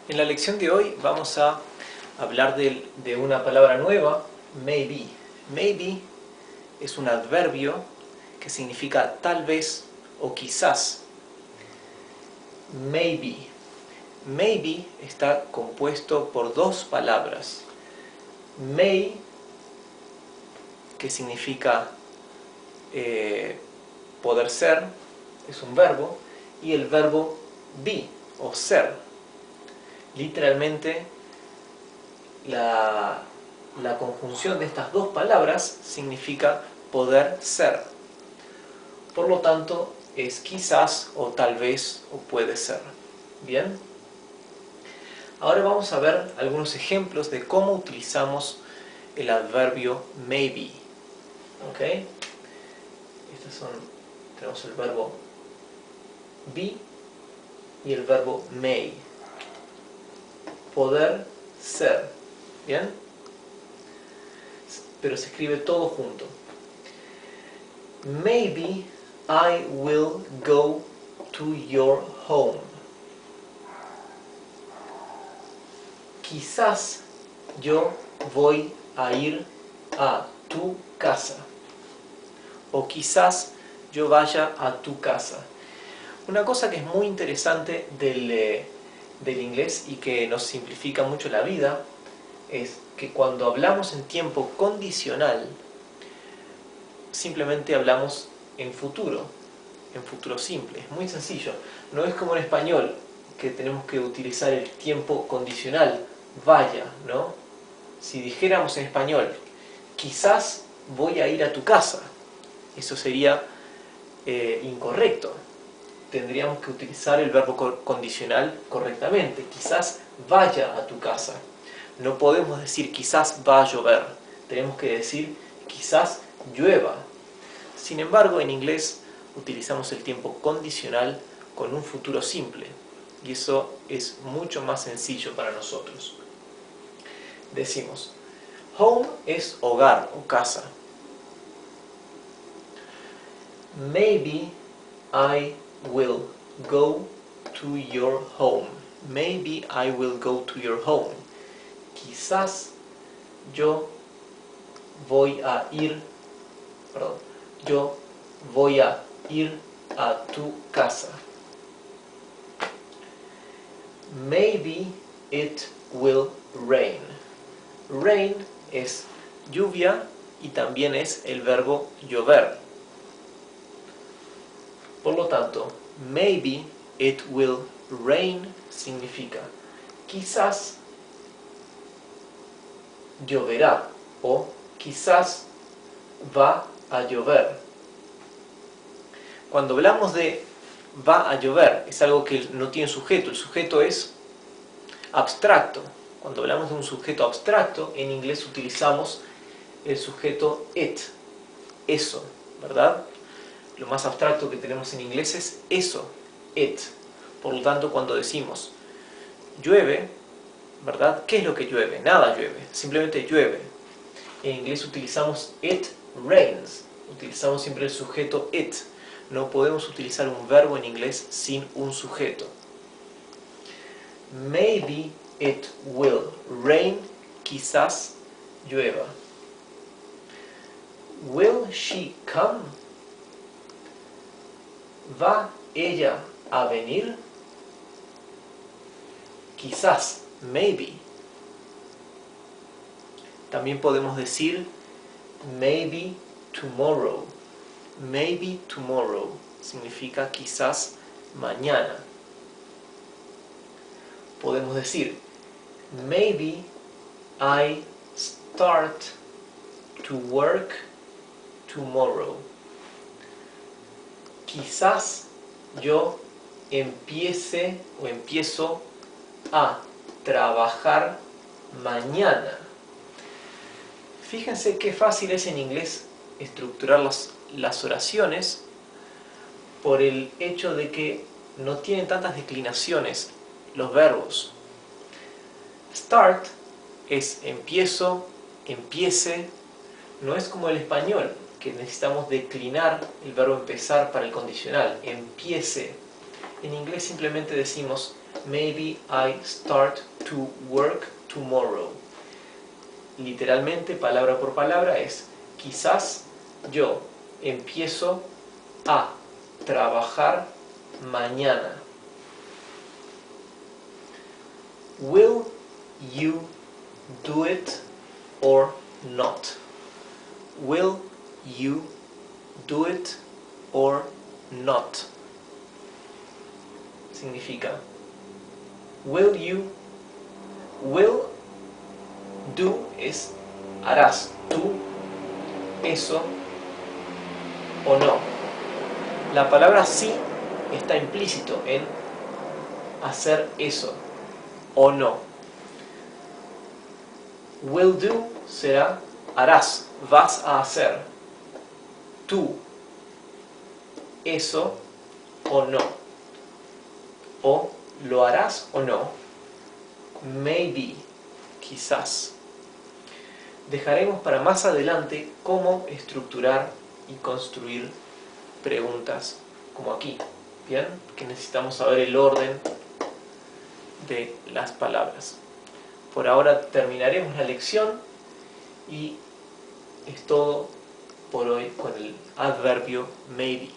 En la lección de hoy vamos a hablar de una palabra nueva, maybe. Maybe es un adverbio que significa tal vez o quizás. Maybe. Maybe está compuesto por dos palabras. May, que significa poder ser, es un verbo, y el verbo be, o ser. Literalmente, la conjunción de estas dos palabras significa poder ser. Por lo tanto, es quizás, o tal vez, o puede ser. ¿Bien? Ahora vamos a ver algunos ejemplos de cómo utilizamos el adverbio maybe. ¿Ok? Tenemos el verbo be y el verbo may. Poder ser. ¿Bien? Pero se escribe todo junto. Maybe I will go to your home. Quizás yo voy a ir a tu casa. O quizás yo vaya a tu casa. Una cosa que es muy interesante del inglés y que nos simplifica mucho la vida es que cuando hablamos en tiempo condicional, simplemente hablamos en futuro simple. Es muy sencillo. No es como en español, que tenemos que utilizar el tiempo condicional, vaya, ¿no? Si dijéramos en español, quizás voy a ir a tu casa, eso sería incorrecto. Tendríamos que utilizar el verbo condicional correctamente. Quizás vaya a tu casa. No podemos decir quizás va a llover. Tenemos que decir quizás llueva. Sin embargo, en inglés utilizamos el tiempo condicional con un futuro simple. Y eso es mucho más sencillo para nosotros. Decimos, home es hogar o casa. Maybe I will go to your home. Maybe I will go to your home. Quizás yo voy a ir a tu casa. Maybe it will rain. Rain es lluvia y también es el verbo llover. Por lo tanto, maybe it will rain significa quizás lloverá o quizás va a llover. Cuando hablamos de va a llover, es algo que no tiene sujeto. El sujeto es abstracto. Cuando hablamos de un sujeto abstracto, en inglés utilizamos el sujeto it, eso, ¿verdad? Lo más abstracto que tenemos en inglés es eso, it. Por lo tanto, cuando decimos llueve, ¿verdad? ¿Qué es lo que llueve? Nada llueve, simplemente llueve. En inglés utilizamos it rains. Utilizamos siempre el sujeto it. No podemos utilizar un verbo en inglés sin un sujeto. Maybe it will rain. Quizás llueva. Will she come? ¿Va ella a venir? Quizás, maybe. También podemos decir maybe tomorrow. Maybe tomorrow significa quizás mañana. Podemos decir maybe I start to work tomorrow. Quizás yo empiezo a trabajar mañana. Fíjense qué fácil es en inglés estructurar las oraciones por el hecho de que no tienen tantas declinaciones los verbos. Start es empiezo, empiece. No es como el español, que necesitamos declinar el verbo empezar para el condicional. Empiece. En inglés simplemente decimos maybe I start to work tomorrow. Literalmente, palabra por palabra, es quizás yo empiezo a trabajar mañana. Will you do it or not? Will you do it or not? Significa will you, will do es harás tú eso o no. La palabra sí está implícito en hacer eso o no. Will do será harás, vas a hacer tú eso o no. O lo harás o no. Maybe, quizás. Dejaremos para más adelante cómo estructurar y construir preguntas como aquí. ¿Bien? Que necesitamos saber el orden de las palabras. Por ahora terminaremos la lección y es todo por hoy con el adverbio maybe.